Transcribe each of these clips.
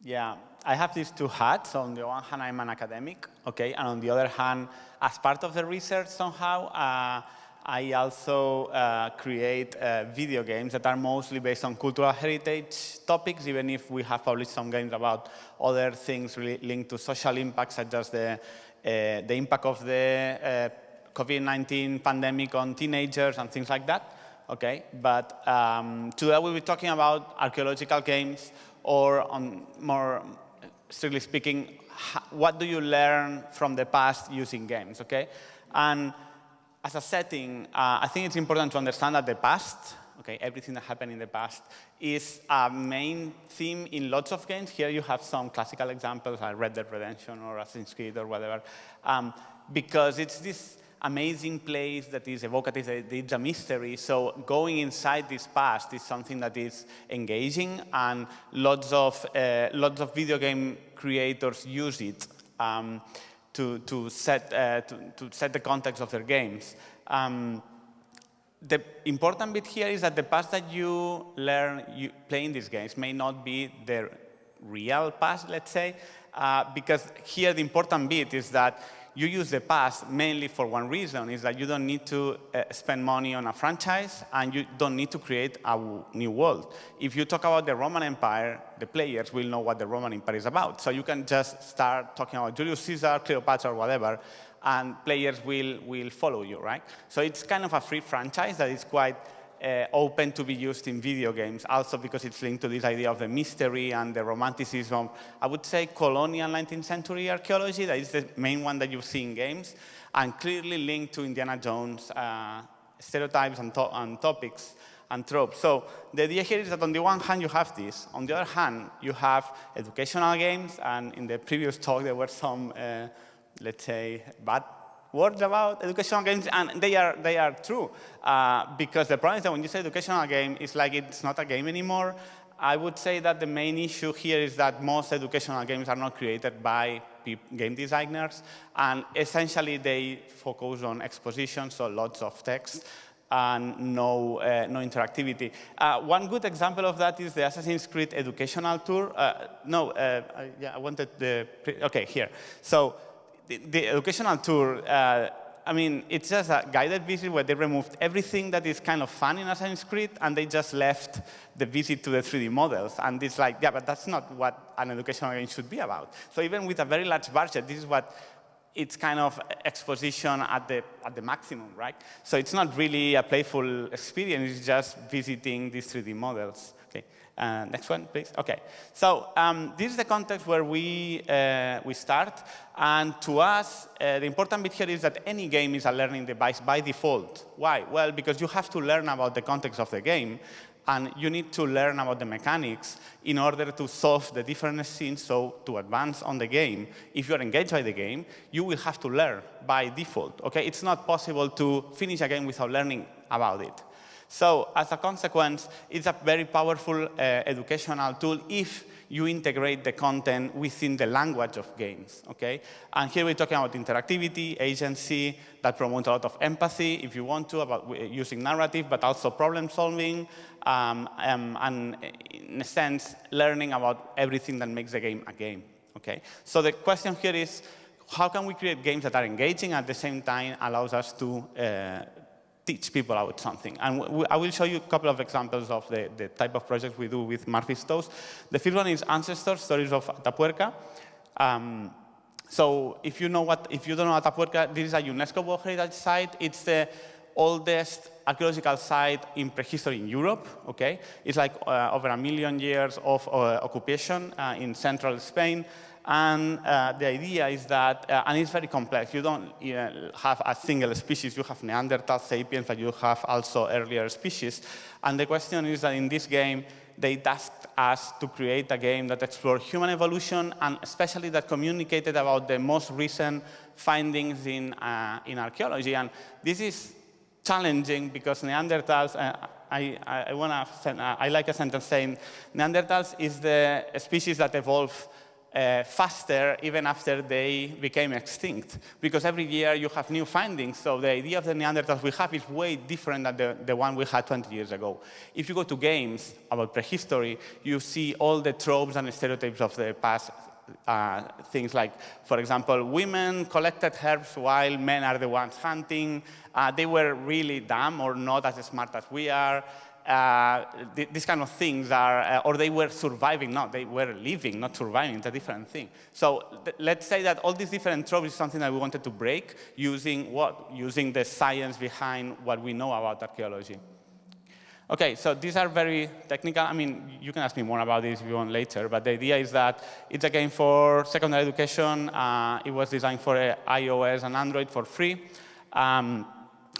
Yeah, I have these two hats. On the one hand, I'm an academic, okay, and on the other hand, as part of the research somehow, I also create video games that are mostly based on cultural heritage topics, even if we have published some games about other things linked to social impacts, such as the impact of the COVID-19 pandemic on teenagers and things like that. Okay, but today we'll be talking about archaeological games, or on more strictly speaking, what do you learn from the past using games, okay? And as a setting, I think it's important to understand that the past, okay, everything that happened in the past, is a main theme in lots of games. Here you have some classical examples, like Red Dead Redemption or Assassin's Creed or whatever, because it's this amazing place that is evocative, it's a mystery. So going inside this past is something that is engaging, and lots of video game creators use it to set the context of their games. The important bit here is that the past that you learn playing these games may not be the real past, let's say, because here the important bit is that you use the past mainly for one reason, is that you don't need to spend money on a franchise, and you don't need to create a new world. If you talk about the Roman Empire, the players will know what the Roman Empire is about. So you can just start talking about Julius Caesar, Cleopatra, or whatever, and players will follow you, right? So it's kind of a free franchise that is quite open to be used in video games, also because it's linked to this idea of the mystery and the romanticism. I would say colonial 19th century archaeology, that is the main one that you see in games, and clearly linked to Indiana Jones stereotypes and topics and tropes. So the idea here is that on the one hand you have this, on the other hand you have educational games, and in the previous talk there were some, let's say, bad words about educational games, and they are true, because the problem is that when you say educational game, it's like it's not a game anymore. I would say that the main issue here is that most educational games are not created by game designers, and essentially they focus on exposition, so lots of text and no interactivity. One good example of that is the Assassin's Creed educational tour. Yeah, I wanted okay, here. So the educational tour, I mean, it's just a guided visit where they removed everything that is kind of fun in Assassin's Creed, and they just left the visit to the 3D models. And it's like, yeah, but that's not what an educational game should be about. So even with a very large budget, this is what it's kind of exposition at the maximum, right? So it's not really a playful experience, it's just visiting these 3D models. Okay. Next one, please. Okay. So this is the context where we start. And to us, the important bit here is that any game is a learning device by default. Why? Well, because you have to learn about the context of the game, and you need to learn about the mechanics in order to solve the different scenes. So to advance on the game, if you're engaged by the game, you will have to learn by default. Okay? It's not possible to finish a game without learning about it. So as a consequence, it's a very powerful educational tool if you integrate the content within the language of games, okay? And here we're talking about interactivity, agency, that promotes a lot of empathy, if you want to, about using narrative, but also problem solving, and in a sense, learning about everything that makes the game a game, okay? So the question here is, how can we create games that are engaging at the same time allows us to teach people about something? And I will show you a couple of examples of the type of projects we do with Murphy's Toast. The first one is Ancestors, Stories of Atapuerca. So if you don't know Atapuerca, this is a UNESCO World Heritage Site. It's the oldest archaeological site in prehistory in Europe, okay? It's like over 1 million years of occupation in central Spain. And the idea is that, and it's very complex, you don't have a single species, you have Neanderthal, Sapiens, but you have also earlier species. And the question is that in this game, they tasked us to create a game that explored human evolution, and especially that communicated about the most recent findings in archaeology. And this is challenging because Neanderthals, I like a sentence saying, Neanderthals is the species that evolved faster even after they became extinct, because every year you have new findings. So the idea of the Neanderthals we have is way different than the one we had 20 years ago. If you go to games about prehistory, you see all the tropes and stereotypes of the past. Things like, for example, women collected herbs while men are the ones hunting. They were really dumb or not as smart as we are. These kind of things are, or they were surviving. No, they were living, not surviving. It's a different thing. So let's say that all these different tropes is something that we wanted to break using what? Using the science behind what we know about archaeology. Okay, so these are very technical. I mean, you can ask me more about this if you want later, but the idea is that it's a game for secondary education. It was designed for iOS and Android for free,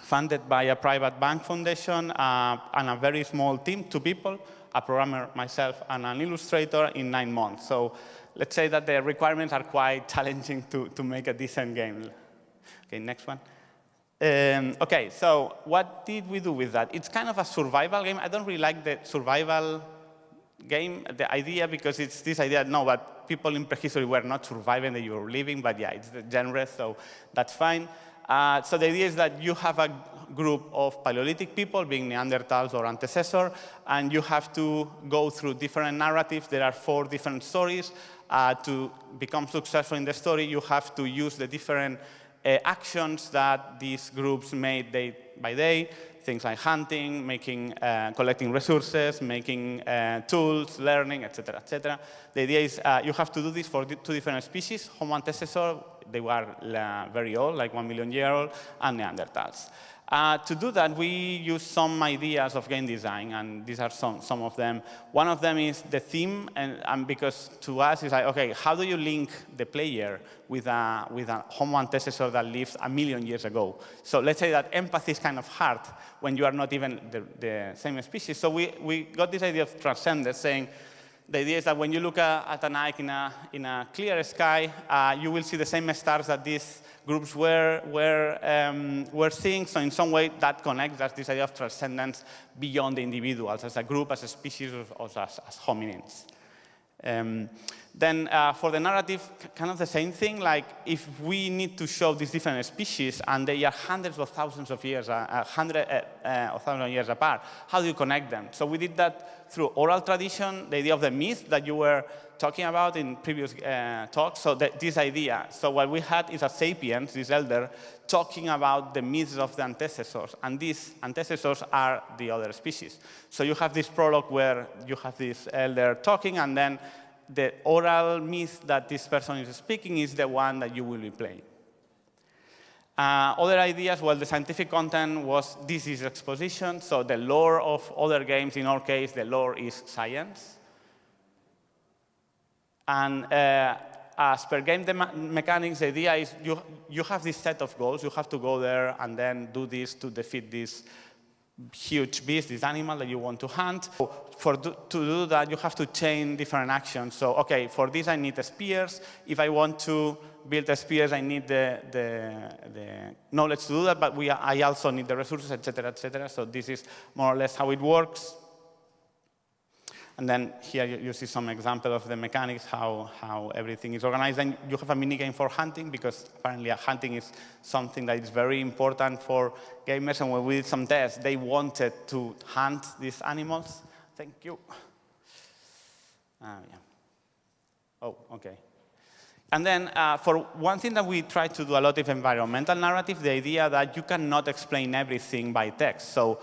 funded by a private bank foundation and a very small team, 2 people, a programmer, myself, and an illustrator in 9 months. So let's say that the requirements are quite challenging to make a decent game. Okay, next one. Okay, so what did we do with that? It's kind of a survival game. I don't really like the survival game, the idea, because it's this idea, no, but people in prehistory were not surviving, they were living, but yeah, it's the genre, so that's fine. So the idea is that you have a group of Paleolithic people, being Neanderthals or antecessor, and you have to go through different narratives. There are 4 different stories. To become successful in the story, you have to use the different actions that these groups made day by day, things like hunting, collecting resources, making tools, learning, etc., etc. The idea is you have to do this for 2 different species, Homo antecessor, they were very old, like 1 million years old, and Neanderthals. To do that, we use some ideas of game design, and these are some of them. One of them is the theme, and because to us it's like, okay, how do you link the player with a Homo antecessor that lived 1 million years ago? So let's say that empathy is kind of hard when you are not even the same species. So we got this idea of transcendence, saying the idea is that when you look at a night in a clear sky, you will see the same stars that these groups were seeing. So in some way, that connects. That's this idea of transcendence beyond the individuals, as a group, as a species, or as hominins. Then for the narrative, kind of the same thing. Like if we need to show these different species and they are hundreds of thousands of years, years apart, how do you connect them? So we did that through oral tradition, the idea of the myth that you were talking about in previous talks. So this idea. So what we had is a sapiens, this elder, talking about the myths of the antecessors, and these antecessors are the other species. So you have this prologue where you have this elder talking, and then the oral myth that this person is speaking is the one that you will be playing. Other ideas, well, the scientific content was, this is exposition, so the lore of other games, in our case, the lore is science. And as per game mechanics, the idea is you have this set of goals. You have to go there and then do this to defeat this huge beast, this animal that you want to hunt. To do that, you have to chain different actions. So, okay, for this I need spears. If I want to build the spears, I need the knowledge to do that, but I also need the resources, etc., etc. So this is more or less how it works. And then here you see some example of the mechanics, how everything is organized. And you have a minigame for hunting, because apparently hunting is something that is very important for gamers. And when we did some tests, they wanted to hunt these animals. Thank you. Yeah. Oh, OK. And then for one thing that we try to do a lot of environmental narrative, the idea that you cannot explain everything by text. So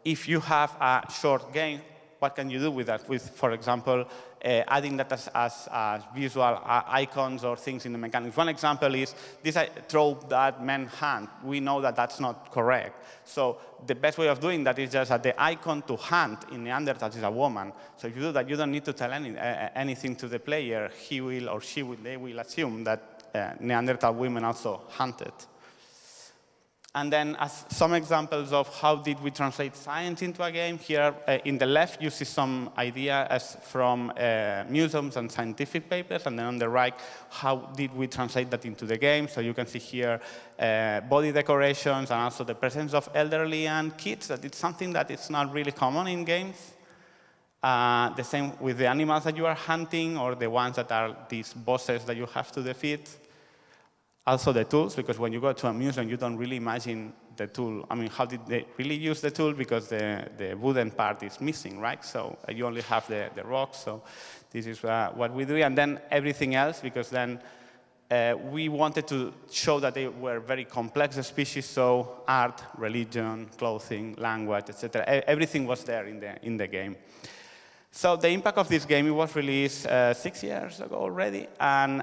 if you have a short game, what can you do with that? With, for example, adding that as visual icons or things in the mechanics. One example is this trope that men hunt. We know that that's not correct. So the best way of doing that is just that the icon to hunt in Neanderthals is a woman. So if you do that, you don't need to tell anything to the player. He will or she will, they will assume that Neanderthal women also hunted. And then as some examples of how did we translate science into a game, here in the left you see some ideas from museums and scientific papers, and then on the right, how did we translate that into the game. So you can see here body decorations and also the presence of elderly and kids. That it's something that is not really common in games. The same with the animals that you are hunting or the ones that are these bosses that you have to defeat. Also the tools, because when you go to a museum, you don't really imagine the tool. I mean, how did they really use the tool? Because the wooden part is missing, right? So you only have the rocks. So this is what we do. And then everything else, because then we wanted to show that they were very complex species. So art, religion, clothing, language, etc. Everything was there in the game. So the impact of this game, it was released 6 years ago already, and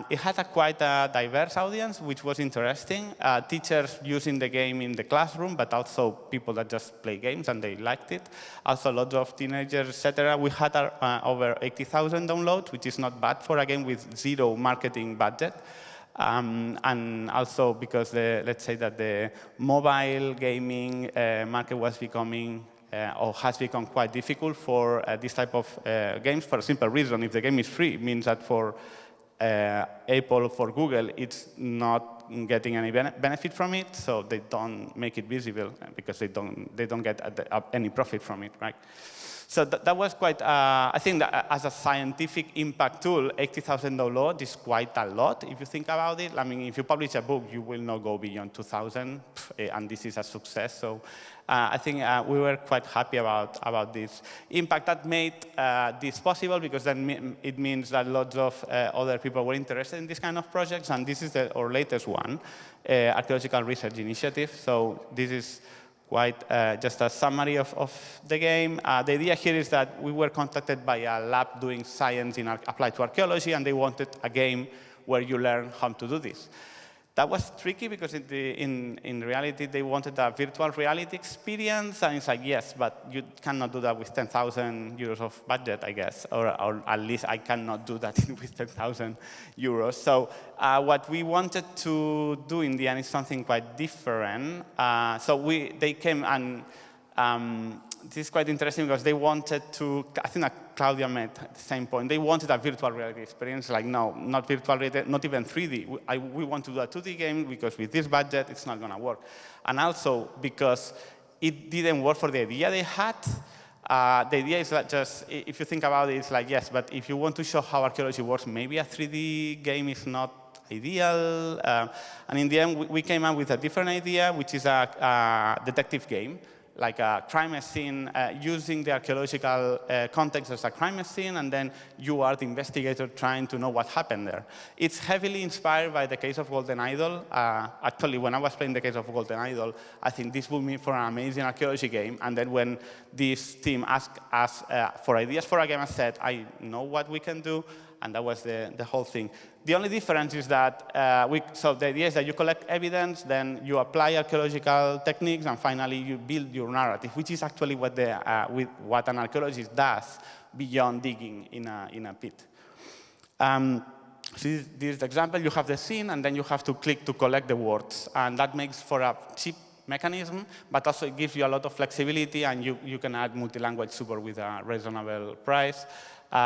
it had a quite a diverse audience, which was interesting. Teachers using the game in the classroom, but also people that just play games and they liked it. Also lots of teenagers, etc. We had over 80,000 downloads, which is not bad for a game with zero marketing budget. And also because let's say that the mobile gaming market was becoming or has become quite difficult for this type of games for a simple reason. If the game is free, it means that for Apple or for Google, it's not getting any benefit from it, so they don't make it visible because they don't get any profit from it, right? So that was quite, I think that as a scientific impact tool, 80,000 downloads is quite a lot if you think about it. I mean, if you publish a book, you will not go beyond 2,000, and this is a success. So I think we were quite happy about this impact. That made this possible because then it means that lots of other people were interested in this kind of projects, and this is our latest one, archaeological research initiative. So this is quite just a summary of the game. The idea here is that we were contacted by a lab doing science applied to archaeology, and they wanted a game where you learn how to do this. That was tricky because in reality, they wanted a virtual reality experience, and it's like, yes, but you cannot do that with 10,000 euros of budget, I guess, or at least I cannot do that with 10,000 euros. So what we wanted to do in the end is something quite different. So they came and this is quite interesting because they wanted to, I think that Claudia made the same point, they wanted a virtual reality experience, like no, not virtual reality, not even 3D. We want to do a 2D game because with this budget, it's not going to work. And also because it didn't work for the idea they had. The idea is that just, if you think about it, it's like, yes, but if you want to show how archaeology works, maybe a 3D game is not ideal. And in the end, we came up with a different idea, which is a detective game, like a crime scene, using the archaeological context as a crime scene, and then you are the investigator trying to know what happened there. It's heavily inspired by the case of Golden Idol. Actually, when I was playing the case of Golden Idol, I think this would make for an amazing archaeology game, and then when this team asked us for ideas for a game, I said, I know what we can do, and that was the whole thing. The only difference is that, so the idea is that you collect evidence, then you apply archaeological techniques, and finally you build your narrative, which is actually what an archaeologist does beyond digging in a pit. So this is the example. You have the scene, and then you have to click to collect the words. And that makes for a cheap mechanism, but also it gives you a lot of flexibility, and you can add multi-language support with a reasonable price.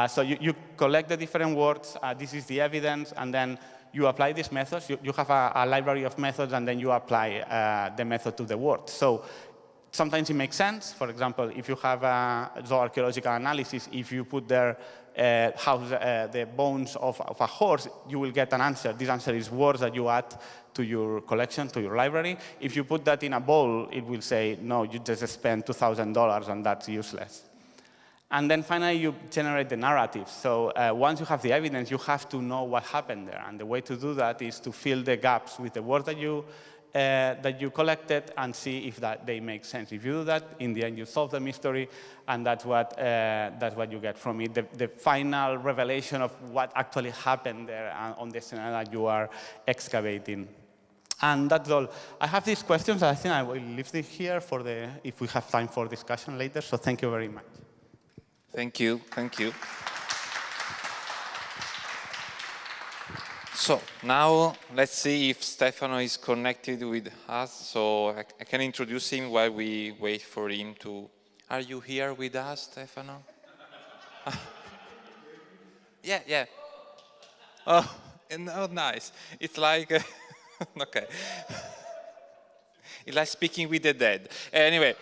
So you collect the different words, this is the evidence, and then you apply these methods. You have a library of methods, and then you apply the method to the words. So sometimes it makes sense. For example, if you have archaeological analysis, if you put there the bones of a horse, you will get an answer. This answer is words that you add to your collection, to your library. If you put that in a bowl, it will say, no, you just spent $2,000, and that's useless. And then finally, you generate the narrative. So once you have the evidence, you have to know what happened there. And the way to do that is to fill the gaps with the words that you collected and see if they make sense. If you do that, in the end, you solve the mystery, and that's what you get from it, the final revelation of what actually happened there on the scenario that you are excavating. And that's all. I have these questions. I think I will leave it here if we have time for discussion later. So thank you very much. Thank you. Thank you. So now let's see if Stefano is connected with us. So I can introduce him while we wait for him to... Are you here with us, Stefano? Yeah. Oh, no, nice. It's like... okay. It's like speaking with the dead. Anyway,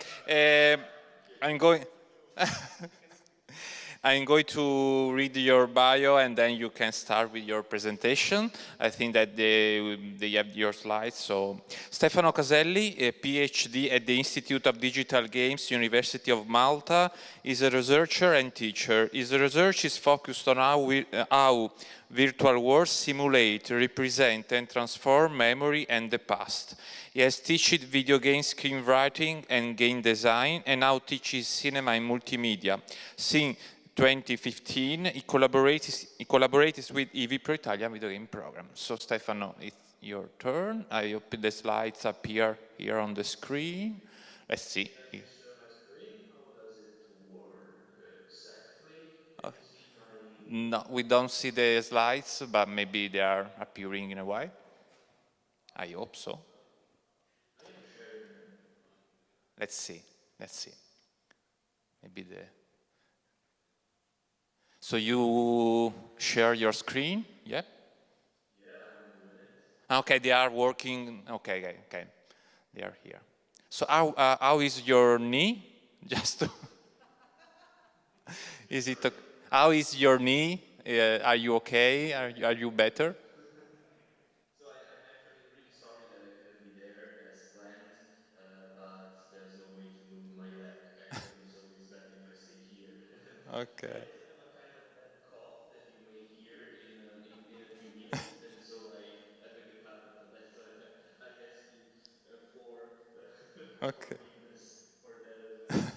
I'm going... I'm going to read your bio and then you can start with your presentation. I think that they have your slides. So, Stefano Caselli, a PhD at the Institute of Digital Games, University of Malta, is a researcher and teacher. His research is focused on how virtual worlds simulate, represent, and transform memory and the past. He has taught video game screenwriting and game design, and now teaches cinema and multimedia. Since 2015, he collaborates with IVIPRO Italian video game program. So, Stefano, it's your turn. I hope the slides appear here on the screen. Let's see. No, we don't see the slides, but maybe they are appearing in a while. I hope so. Let's see. Maybe So you share your screen, yeah? Okay, they are working. Okay. They are here. So how is your knee? How is your knee? Are you okay? Are you better? So I'm actually really sorry that I couldn't be there as planned, but there's no way to move my leg actually, so it's better if I stay here. Okay. I have a kind of bad cough that you may hear in a few minutes, and so I have a good habit of that. So I ask you for Okay. forgiveness for that as well.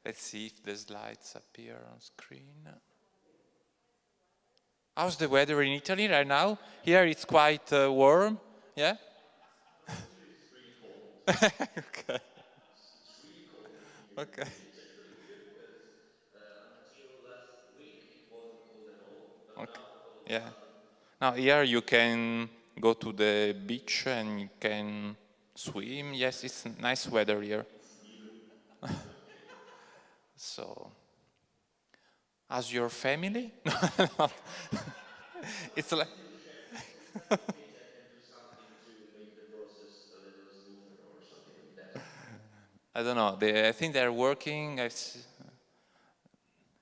Let's see if the slides appear on screen. How's the weather in Italy right now? Here it's quite warm, yeah? Here it's pretty cold. Okay. It's really cold here. Okay. It's actually good because until last week it wasn't cold at all, but Okay. now all of a Yeah. sudden. Now here you can go to the beach and you can swim. Yes, it's nice weather here. It's new. So, how's your family? It's like Maybe I can do something to make the process a little smoother or something like that. I don't know. I think they're working.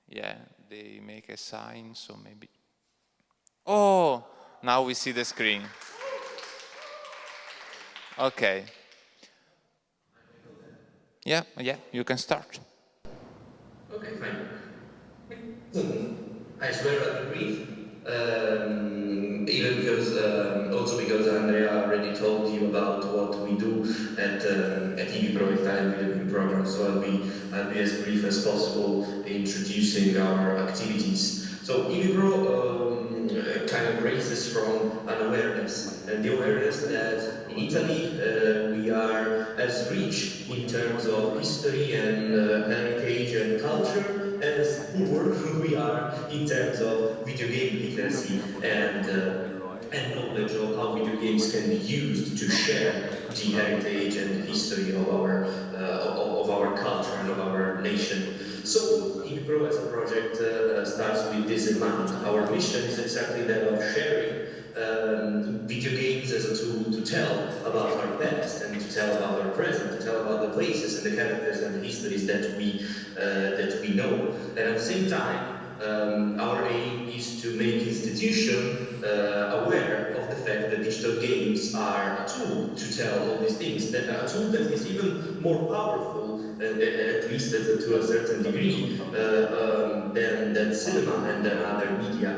Yeah, they make a sign, so maybe. Oh, now we see the screen. Okay. Yeah, you can start. Okay, fine. I swear I'll be brief. Even because, also because Andrea already told you about what we do at IVIPRO Italian Video Game Program, so I'll be as brief as possible introducing our activities. So IVIPRO kind of raises from an awareness, and the awareness that in Italy we are as rich in terms of history and heritage and culture as poor we are in terms of video game literacy and knowledge of how video games can be used to share the heritage and the history of our culture and of our nation. So IVIPRO as a project starts with this in mind. Our mission is exactly that of sharing video games as a tool to tell about our past and to tell about our present, to tell about the places and the characters and the histories that we know. And at the same time, our aim is to make institutions aware of the fact that digital games are a tool to tell all these things, that a tool that is even more powerful, at least to a certain degree, than cinema and than other media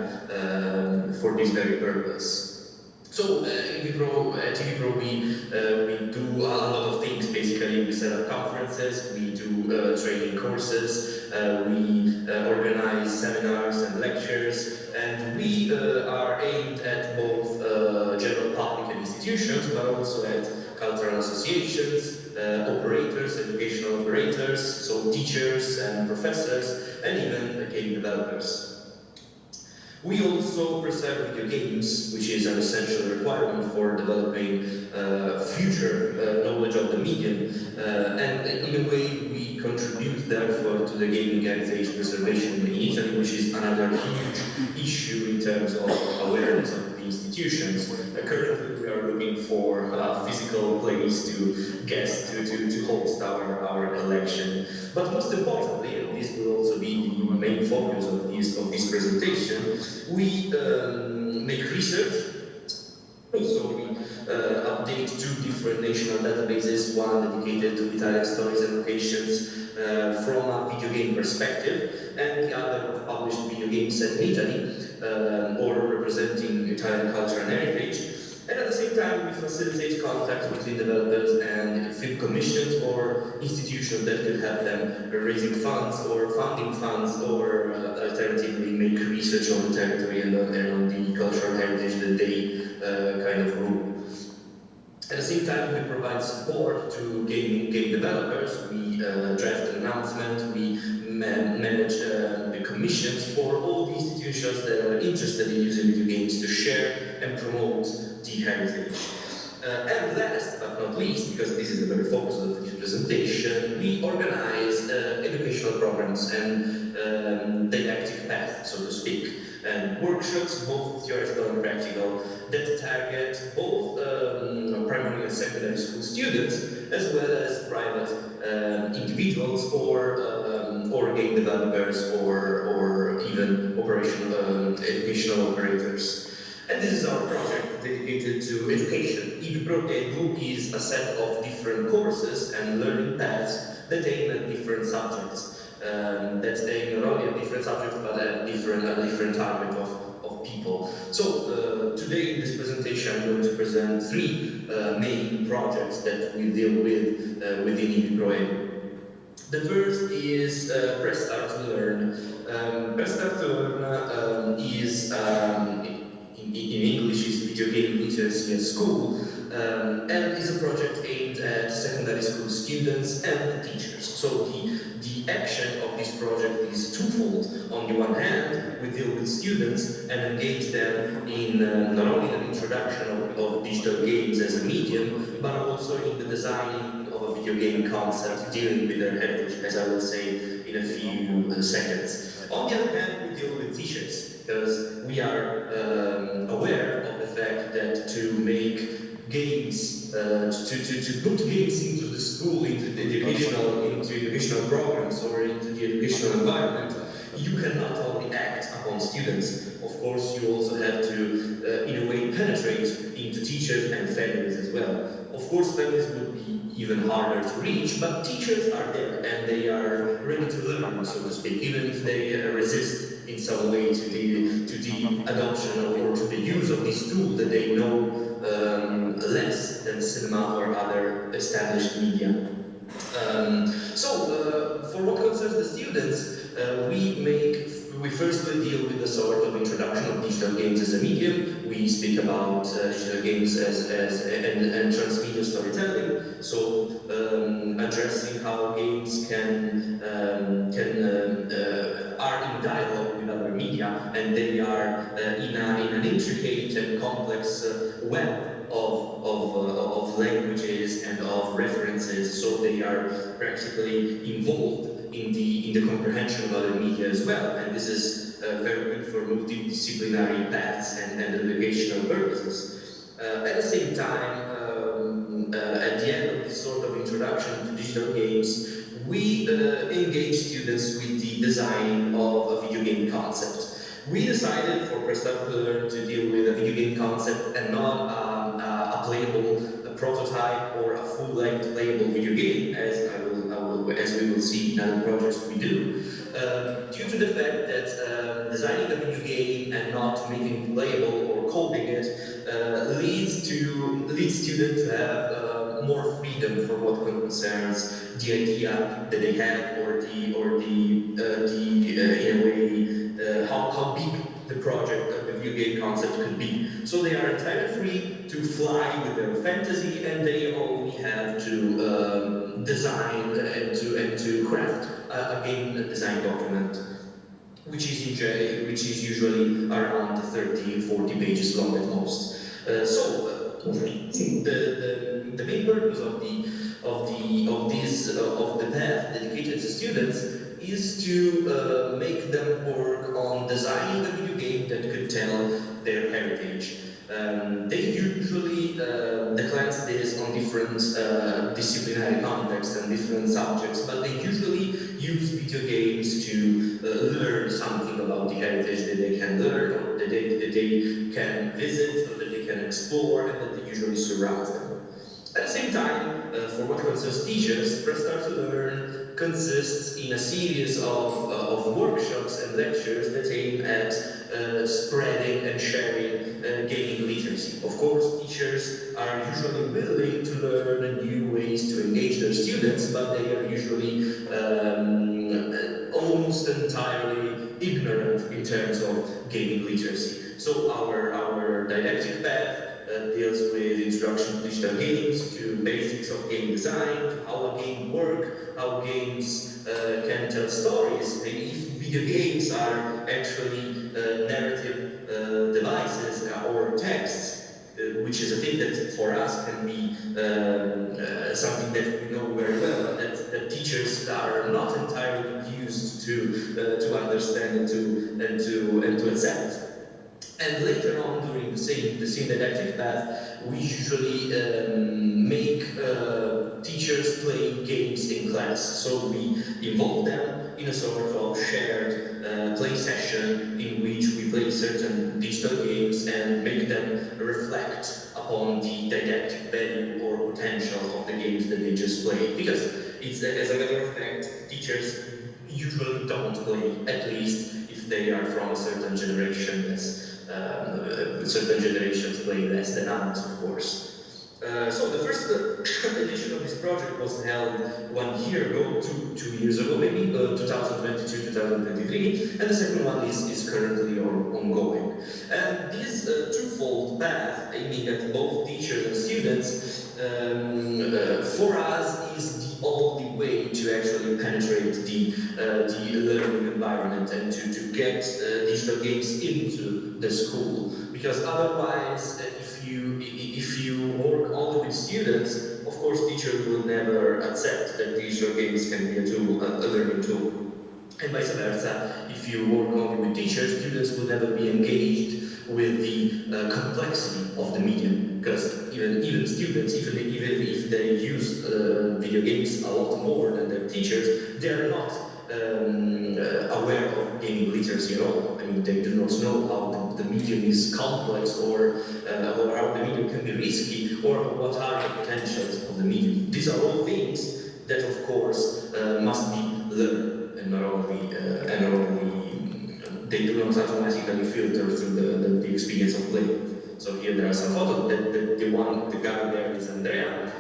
for this very purpose. So at IVIPRO we do a lot of things. Basically, we set up conferences, we do training courses, we organize seminars and lectures, and we are aimed at both general public and institutions, but also at cultural associations, operators, educational operators, so teachers and professors, and even game developers. We also preserve video games, which is an essential requirement for developing future knowledge of the medium. And in a way, we contribute, therefore, to the gaming heritage preservation in Italy, which is another huge issue in terms of awareness of the institutions. Currently, we are looking for a physical place to host our collection. But most importantly, and this will also be the main focus of this presentation, we make research. So we update two different national databases, one dedicated to Italian stories and locations from a video game perspective, and the other of published video games set in Italy, or representing Italian culture and heritage. And at the same time, we facilitate contact between developers and film commissions or institutions that could help them raising funds or funding funds, or alternatively make research on the territory and on the cultural heritage that they kind of rule. At the same time, we provide support to game developers. We draft an announcement, we manage the commissions for all the institutions that are interested in using video games to share and promote the heritage. And last but not least, because this is the very focus of this presentation, we organize educational programs and didactic paths, so to speak, and workshops, both theoretical and practical, that target both primary and secondary school students, as well as private individuals or game developers or even educational operators. And this is our project dedicated to education. IVIPRO Edu is a set of different courses and learning paths that aim at different subjects. That aim not only at different subjects, but at a different target of people. So today in this presentation, I'm going to present three main projects that we deal with within IVIPRO Edu. The first is Press Start to Learn. Press Start to Learn is in English is Video Game Literacy at School, and is a project aimed at secondary school students and teachers. So the action of this project is twofold. On the one hand, we deal with students and engage them in not only an introduction of digital games as a medium, but also in the designing of a video game concept dealing with their heritage, as I will say in a few seconds. On the other hand, we deal with teachers, because we are aware of the fact that to make games, to put games into the school, into educational programs or into the educational environment, you cannot only act upon students. Of course, you also have to, in a way, penetrate into teachers and families as well. Of course, families would be even harder to reach, but teachers are there and they are ready to learn, so to speak, even if they resist in some way to the adoption or to the use of this tool that they know less than cinema or other established media. For what concerns the students, we firstly deal with the sort of introduction of digital games as a medium. We speak about digital games and transmedia storytelling. So addressing how games are in dialogue with other media, and they are in an intricate and complex web of languages and of references. So they are practically involved in the comprehension of other media as well, and this is very good for multidisciplinary paths and educational purposes. At the same time, at the end of this sort of introduction to digital games, we engage students with the design of a video game concept. We decided for Press Start to Learn to deal with a video game concept and not a playable prototype or a full-length playable video game, as we will see in other projects we do, due to the fact that designing a video game and not making it playable or coding it leads students to have more freedom for what concerns the idea that they have, or in a way how big the project of the video game concept could be. So they are entirely free to fly with their fantasy, and they only have to design and to craft a game design document, which is usually around 30-40 pages long at most. The main purpose of the path dedicated to students is to make them work on designing a video game that could tell their heritage. They usually declines this on different disciplinary contexts and different subjects, but they usually use video games to learn something about the heritage that they can learn, or that they can visit, or that they can explore, and that usually surrounds them. At the same time, for what concerns teachers, Press Start to Learn consists in a series of workshops and lectures that aim at spreading and sharing gaming literacy. Of course, teachers are usually willing to learn new ways to engage their students, but they are usually almost entirely ignorant in terms of gaming literacy. So our didactic path deals with introduction to digital games, to basics of game design, to how a game works, how games can tell stories, and if video games are actually narrative devices or texts, which is a thing that for us can be something that we know very well, and that teachers are not entirely used to understand and to accept. And later on, during the same didactic path, we usually make teachers play games in class. So we involve them in a sort of shared play session in which we play certain digital games and make them reflect upon the didactic value or potential of the games that they just played. Because it's, as a matter of fact, teachers usually don't play, at least if they are from a certain generation. Certain generations play less than others, of course. So the first edition of this project was held 1 year ago, two years ago maybe, 2022, 2023, and the second one is currently ongoing. And this twofold path, aiming at both teachers and students, for us is the only way to actually penetrate the learning environment and to get digital games into the school. Because otherwise, if you work only with students, of course, teachers will never accept that digital games can be a learning tool. And vice versa, if you work only with teachers, students will never be engaged with the complexity of the medium. Because even students, even if they use video games a lot more than their teachers, they are not aware of gaming literacy at all. I mean, they do not know how the medium is complex, or how the medium can be risky, or what are the potentials of the medium. These are all things that, of course, must be learned, and not only they do not automatically filter through the experience of play. So here there are some photos. The guy there is Andrea.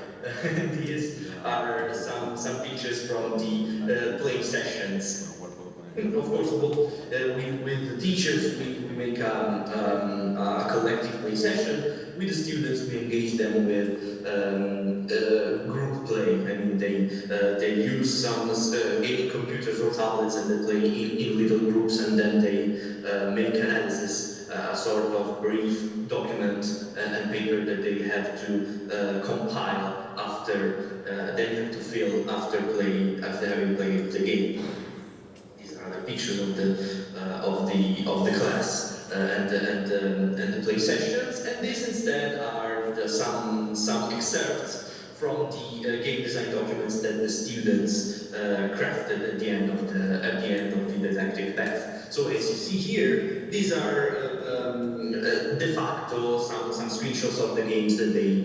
These are some pictures from the play sessions. Of course, with the teachers, we make a collective play session. With the students, we engage them with group play. I mean, they use some gaming computers or tablets, and they play in little groups, and then they make analysis, a sort of brief document and paper that they have to compile after they have to fill after having played the game. These are the pictures of the class and the play sessions, and these instead are some excerpts from the game design documents that the students crafted at the end of the didactic path. So as you see here, these are de facto some screenshots of the games that they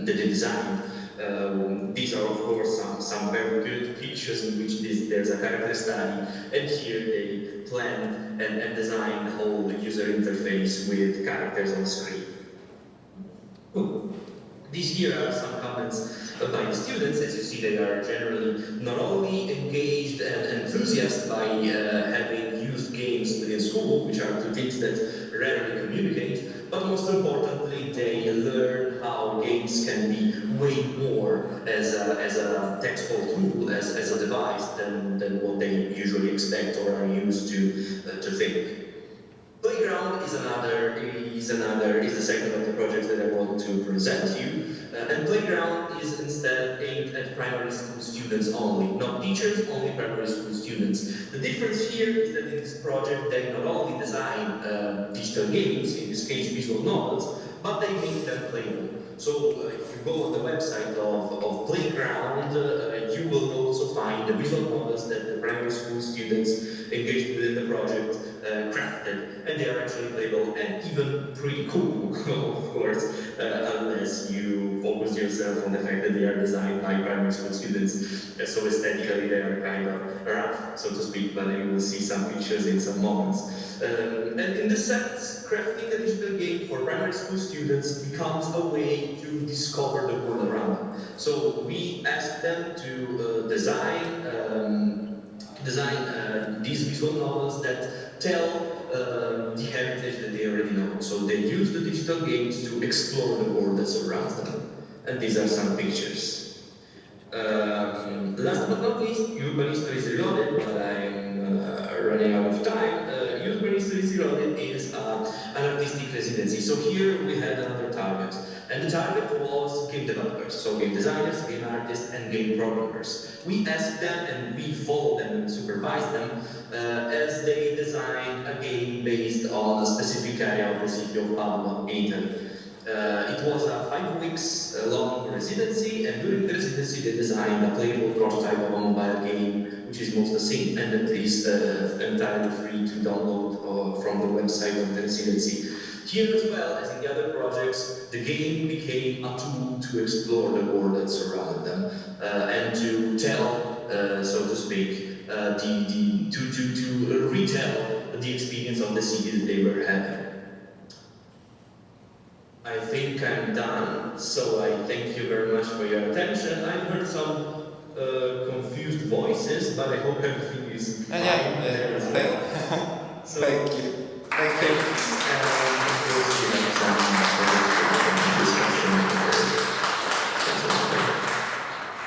designed. These are, of course, some very good pictures in which there's a character study, and here they planned and designed the whole user interface with characters on screen. These here are some comments by the students. As you see, they are generally not only engaged and enthusiastic by having used games within school, which are two things that rarely communicate, but most importantly, they learn how games can be way more as a textful tool, as a device, than what they usually expect or are used to think. Playground is the second of the projects that I want to present to you. And Playground is instead aimed at primary school students only, not teachers, only primary school students. The difference here is that in this project they not only design digital games, in this case visual novels, but they make them playable. So if you go on the website of Playground, you will also find the visual novels that the primary school students engaged within the project crafted, and they are actually playable and even pretty cool, of course, unless you focus yourself on the fact that they are designed by primary school students, so aesthetically they are kind of rough, so to speak, but you will see some pictures in some moments. And in this sense, crafting a digital game for primary school students becomes a way to discover the world around them. So we ask them to design these visual novels that tell the heritage that they already know. So they use the digital games to explore the world that surrounds them. And these are some pictures. Last but not least, Urban History is Reloaded, but I'm running out of time. Urban History is Reloaded is an artistic residency. So here we had another target. And the target was game developers, so game designers, game artists, and game programmers. We asked them and we followed them and supervised them as they designed a game based on a specific area of the city of Padua in Italy. It was a 5 weeks long residency, and during the residency they designed a playable prototype of a mobile game, which is most the same, and that is entirely free to download from the website of the residency. Here as well as in the other projects, the game became a tool to explore the world that surrounded them and to tell, so to speak, to retell the experience of the city that they were having. I think I'm done, so I thank you very much for your attention. I heard some confused voices, but I hope everything is fine. So, thank you. Thank you.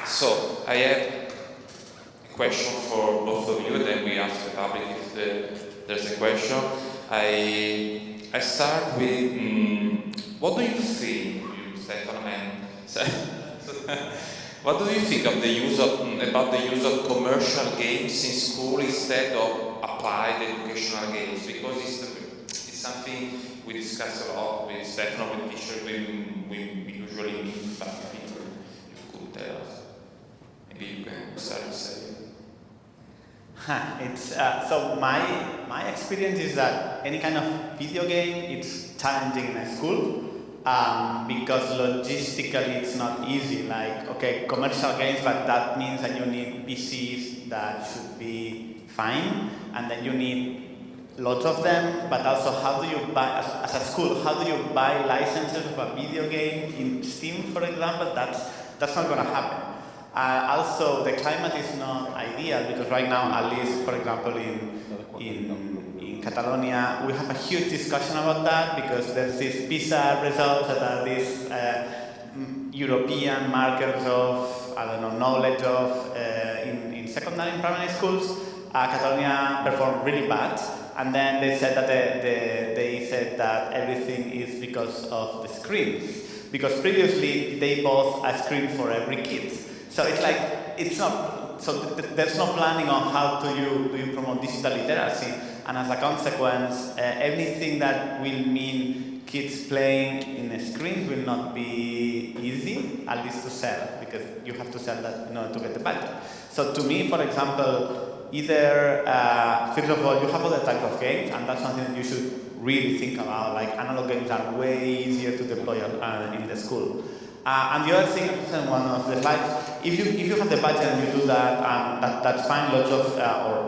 So, I have a question for both of you, then we ask the public if there's a question. I start with, what do you think, Stefano, what do you think of about the use of commercial games in school instead of applied educational games? Because it's something we discuss a lot with Stefano, with teachers, we usually meet, but I think you could tell us. Maybe you can start to say. So my experience is that any kind of video game, it's challenging in a school because logistically it's not easy. Like, okay, commercial games, but that means that you need PCs that should be fine, and then you need lots of them, but also how do you buy, as a school, how do you buy licenses of a video game in Steam, for example? That's not going to happen. Also, the climate is not ideal because right now, at least, for example, in Catalonia, we have a huge discussion about that because there's these PISA results that are these European markers of, I don't know, knowledge of in secondary and primary schools. Catalonia performed really bad, and then they said that they said that everything is because of the screens, because previously they bought a screen for every kid. So it's like, it's not, so there's no planning on how do you promote digital literacy, and as a consequence, anything that will mean kids playing in screens will not be easy, at least to sell, because you have to sell that in order to get the budget. So to me, for example, either, first of all, you have other types of games, and that's something that you should really think about, like analog games are way easier to deploy in the school. And the other thing, one of the slides, if you have the budget and you do that, that's fine. Lots of or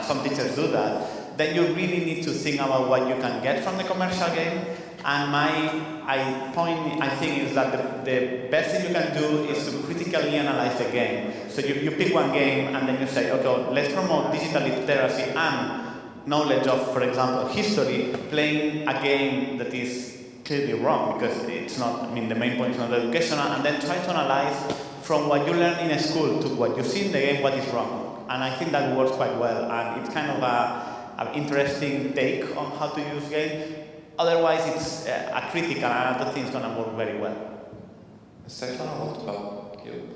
some teachers do that. Then you really need to think about what you can get from the commercial game. And I think is that the best thing you can do is to critically analyze the game. So you pick one game and then you say, okay, let's promote digital literacy and knowledge of, for example, history, playing a game that is clearly wrong because it's not, I mean, the main point is not educational, and then try to analyze from what you learn in a school to what you see in the game, what is wrong. And I think that works quite well, and it's kind of an interesting take on how to use games. Otherwise, it's a critical, and I don't think it's going to work very well. Stefano, what about you?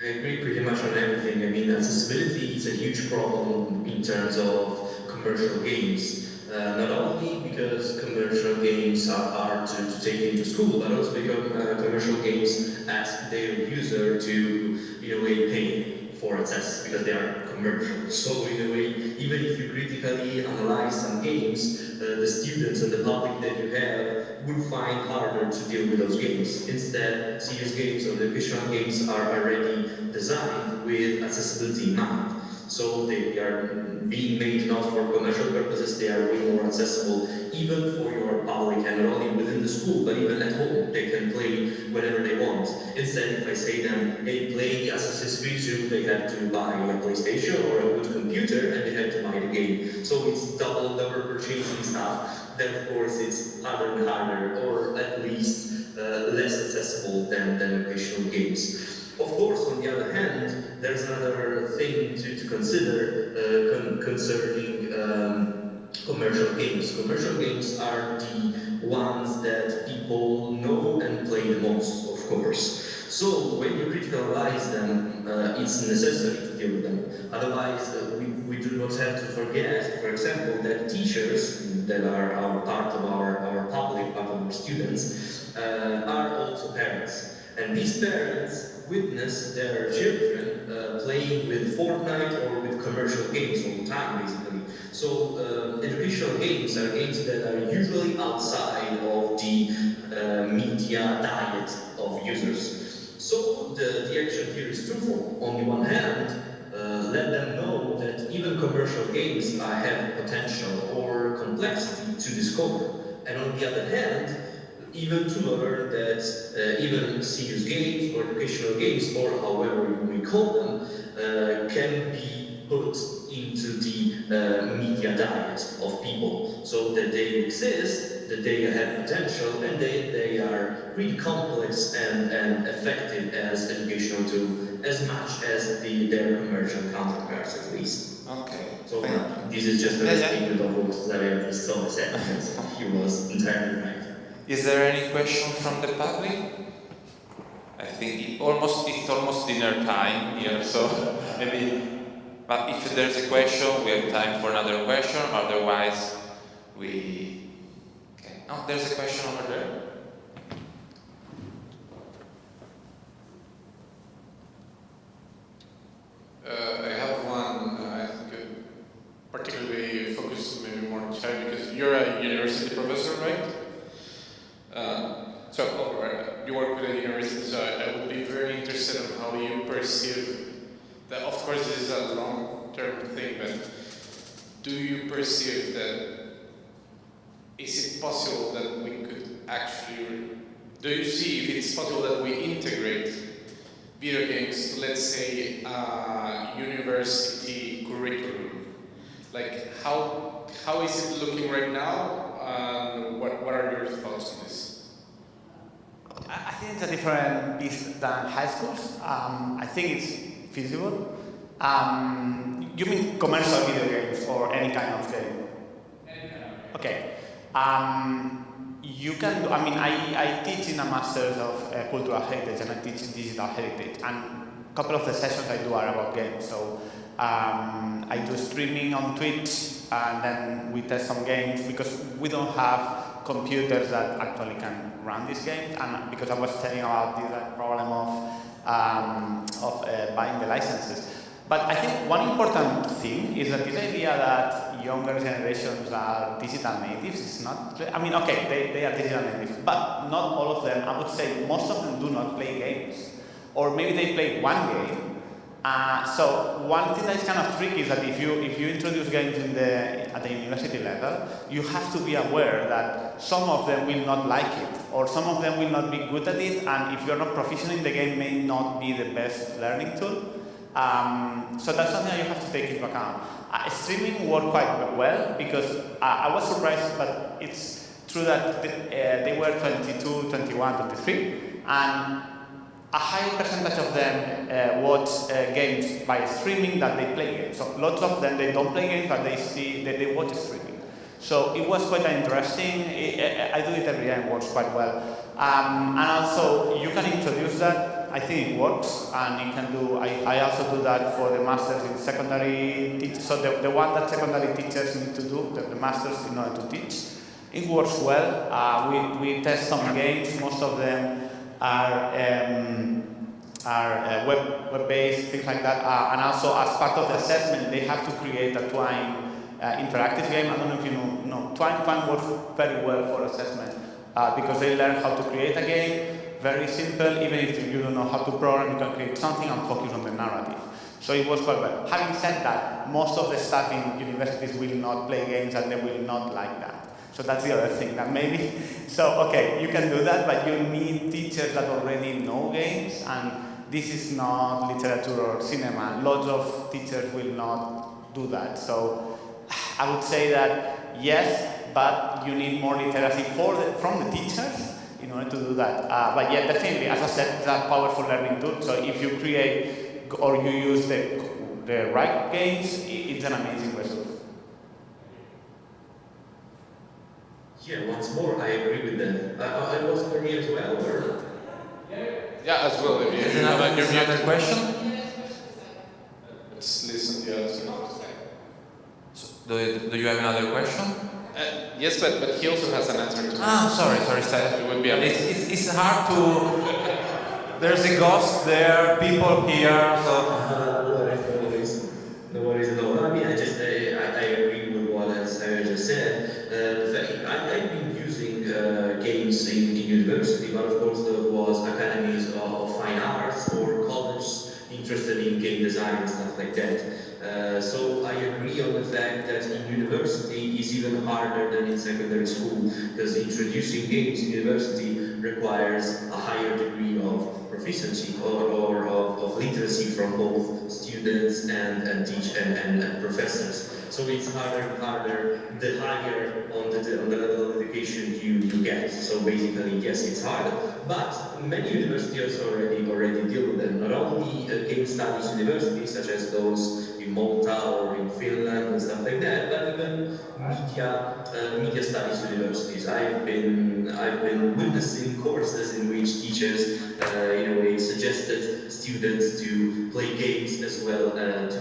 I agree pretty much on everything. I mean, accessibility is a huge problem in terms of commercial games. Not only because commercial games are hard to take into school, but also because commercial games ask their user to, in a way, pay for access because they are commercial. So in a way, even if you critically analyze some games, the students and the public that you have would find harder to deal with those games. Instead, serious games or educational games are already designed with accessibility in mind. So they are being made not for commercial purposes, they are way more accessible even for your public, and not only within the school, but even at home. They can play whenever they want. Instead, if I say them, hey, play Assassin's Creed 2, they have to buy a PlayStation or a good computer, and they have to buy the game. So it's double purchasing stuff. Then of course it's harder and harder, or at least less accessible than educational games. Of course, on the other hand, there's another thing to consider concerning commercial games. Commercial games are the ones that people know and play the most, of course. So when you criticalize them, it's necessary to deal with them. Otherwise, we do not have to forget, for example, that teachers that are part of our public, part of our students, are also parents. And these parents witness their children playing with Fortnite or with commercial games all the time, basically. So educational games are games that are usually outside of the media diet of users. So the action here is twofold. On the one hand, let them know that even commercial games have potential or complexity to discover. And on the other hand, even to learn that even serious games or educational games, or however we call them, can be put into the media diet of people, so that they exist, that they have potential, and they are really complex and effective as educational tool, as much as their commercial counterparts, at least. Okay. So this is just a statement of what Xavier said, because he was entirely right. Is there any question from the public? I think it's almost dinner time here, so maybe. But if there's a question, we have time for another question. Otherwise, we. Okay. Oh, there's a question over there. I have one. I think particularly focused maybe more on China, because you're a university professor, right? You work with a university, so I would be very interested in how you perceive that. Of course, this is a long-term thing, but do you perceive that, is it possible that we could actually, do you see if it's possible that we integrate video games to, let's say, university curriculum? Like, how is it looking right now? What are your thoughts on this? I think it's a different beast than high schools. I think it's feasible. You mean commercial video games or any kind of game? Any kind of game. Okay. You can do, I teach in a Master's of Cultural Heritage, and I teach Digital Heritage, and a couple of the sessions I do are about games. So I do streaming on Twitch, and then we test some games, because we don't have computers that actually can run these games, and because I was telling about this problem of buying the licenses. But I think one important thing is that this idea that younger generations are digital natives is not, okay, they are digital natives, but not all of them. I would say most of them do not play games, or maybe they play one game. So one thing that is kind of tricky is that if you introduce games at the university level, you have to be aware that some of them will not like it, or some of them will not be good at it, and if you're not proficient in the game, may not be the best learning tool. So that's something that you have to take into account. Streaming worked quite well, because I was surprised, but it's true that they were 22, 21, 23, and a higher percentage of them watch games by streaming than they play games. So lots of them, they don't play games, but they watch streaming. So it was quite interesting. I do it every day and it works quite well. And also, you can introduce that. I think it works, and you can do. I also do that for the masters in secondary. So the one that secondary teachers need to do, the masters in order to teach. It works well. We test some games. Most of them are web-based, things like that. And also, as part of the assessment, they have to create a Twine interactive game. I don't know if you know. Twine works very well for assessment because they learn how to create a game. Very simple. Even if you don't know how to program, you can create something and focus on the narrative. So it was quite well. Having said that, most of the staff in universities will not play games and they will not like that. So that's the other thing that maybe, so okay, you can do that, but you need teachers that already know games, and this is not literature or cinema. Lots of teachers will not do that. So I would say that yes, but you need more literacy from the teachers in order to do that. But yeah, definitely, as I said, it's a powerful learning tool. So if you create or you use the right games, it's an amazing resource. Yeah, once more, I agree with that. I was for me as well, or? Yeah, as well. If you Is another question? Let's listen. Yeah, let's Do you have another question? yes, but he also has an answer to Sorry, It would be it's hard to. There's a ghost there, people here, so. No worries at all. I mean, I agree with what Sarah just said. I've been using games in university, but of course there was academies of fine arts or college interested in game design and stuff like that. So I agree on the fact that in university is even harder than in secondary school, because introducing games in university requires a higher degree of proficiency or of literacy from both students and professors. So it's harder and harder the higher on the level of education you get. So basically, yes, it's hard. But many universities already deal with them. Not only game studies universities, such as those in Malta or in Finland and stuff like that, but even media studies universities. I've been witnessing courses in which teachers, they suggested students to play games as well as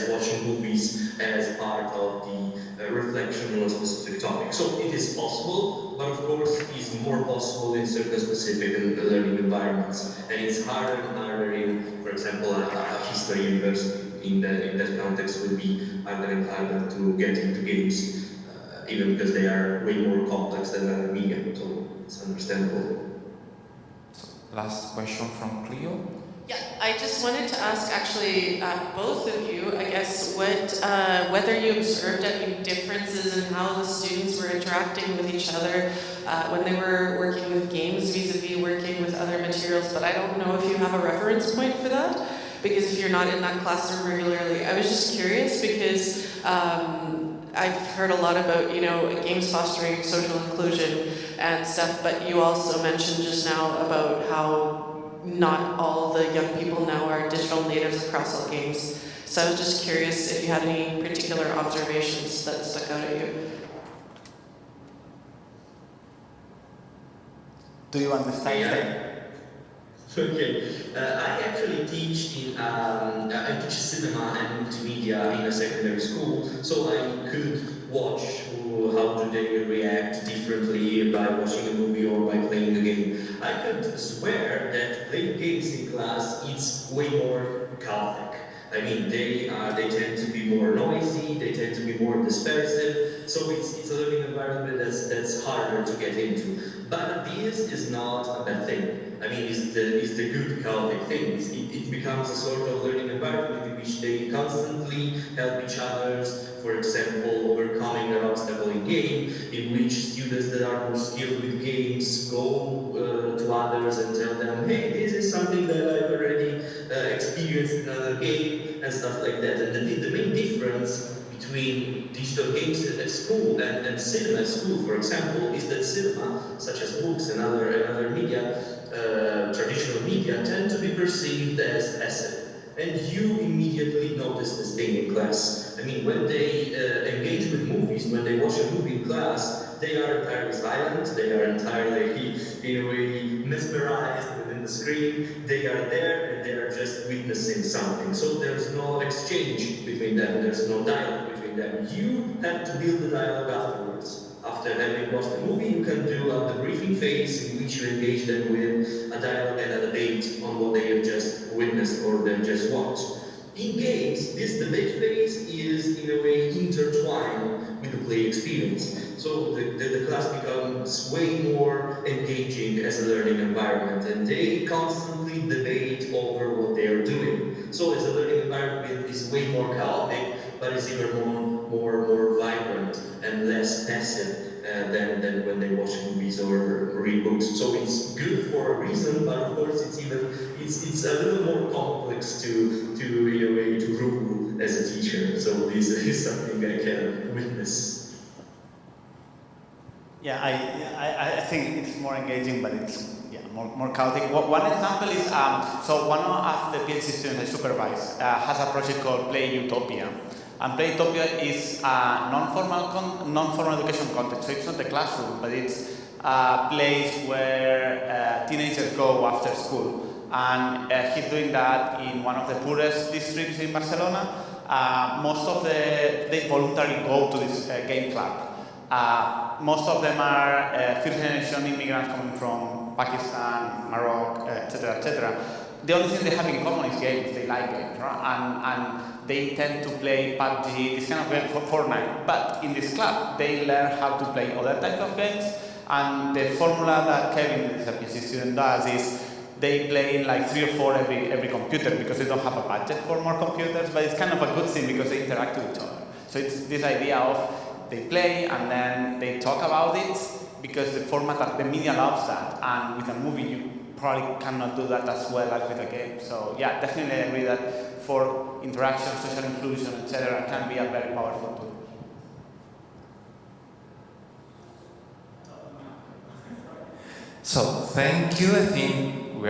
watching movies as part of the reflection on a specific topic. So it is possible, but of course it's more possible in certain specific learning environments, and it's harder and harder in, for example, a history university. In that context, would be harder and harder to get into games, even because they are way more complex than other media. So it's understandable. Last question from Cleo. Yeah, I just wanted to ask actually both of you, I guess, whether you observed any differences in how the students were interacting with each other when they were working with games vis-a-vis working with other materials, but I don't know if you have a reference point for that, because if you're not in that classroom regularly. I was just curious because I've heard a lot about, games fostering social inclusion and stuff, but you also mentioned just now about how not all the young people now are digital natives across all games. So I was just curious if you had any particular observations that stuck out at you. Do you understand that? Okay, I actually teach I teach cinema and multimedia in a secondary school, so I could watch how do they react differently by watching a movie or by playing the game. I could swear that playing games in class is way more chaotic. I mean, they tend to be more noisy, they tend to be more dispersive, so it's a learning environment that's harder to get into. But this is not a bad thing. I mean, it's the good chaotic thing. It becomes a sort of learning environment in which they constantly help each other. For example, overcoming an obstacle in game, in which students that are more skilled with games go to others and tell them, hey, this is something that I've already experienced in another game, and stuff like that. And the main difference between digital games at school and cinema at school, for example, is that cinema, such as books and other media, traditional media tend to be perceived as passive. And you immediately notice this thing in class. I mean, when they engage with movies, when they watch a movie in class, they are entirely silent, they are entirely, in a way, mesmerized within the screen. They are there and they are just witnessing something. So there's no exchange between them, there's no dialogue between them. You have to build the dialogue afterwards. After having watched the movie, you can do a debriefing phase in which you engage them with a dialogue and a debate on what they have just witnessed or they have just watched. In games, this debate phase is, in a way, intertwined with the play experience. So the class becomes way more engaging as a learning environment, and they constantly debate over what they are doing. So as a learning environment, it's way more chaotic, but it's even more vibrant and less passive than when they watch movies or read books. So it's good for a reason, but of course it's a little more complex to in a way to rule as a teacher. So this is something I can witness. Yeah, I think it's more engaging, but it's more chaotic. One example is, so one of the PhD students I supervise has a project called Play Utopia. And Play Utopia is a non-formal education context. So it's not the classroom, but it's a place where teenagers go after school. And he's doing that in one of the poorest districts in Barcelona. Most of they voluntarily go to this game club. Most of them are first-generation immigrants coming from Pakistan, Morocco, etc., etc. The only thing they have in common is games. They like games, right? And they tend to play PUBG, this kind of game, for Fortnite. But in this club, they learn how to play other types of games. And the formula that Kevin, the PhD student, does is they play like 3 or 4 every computer because they don't have a budget for more computers. But it's kind of a good thing because they interact with each other. So it's this idea of they play and then they talk about it because the format, the media loves that. And with a movie, you probably cannot do that as well as with a game. So yeah, definitely I agree that for interaction, social inclusion, etc., can be a very powerful tool. So thank you. I think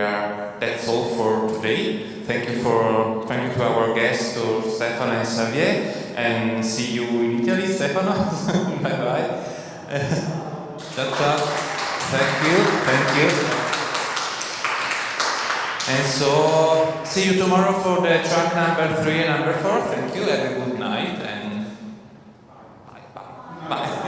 that's all for today. Thank you to our guests, to Stefano and Xavier, and see you in Italy, Stefano. Bye bye. Ciao ciao. Thank you. And so see you tomorrow for the track number 3 and number 4. Thank you. Have a good night and bye.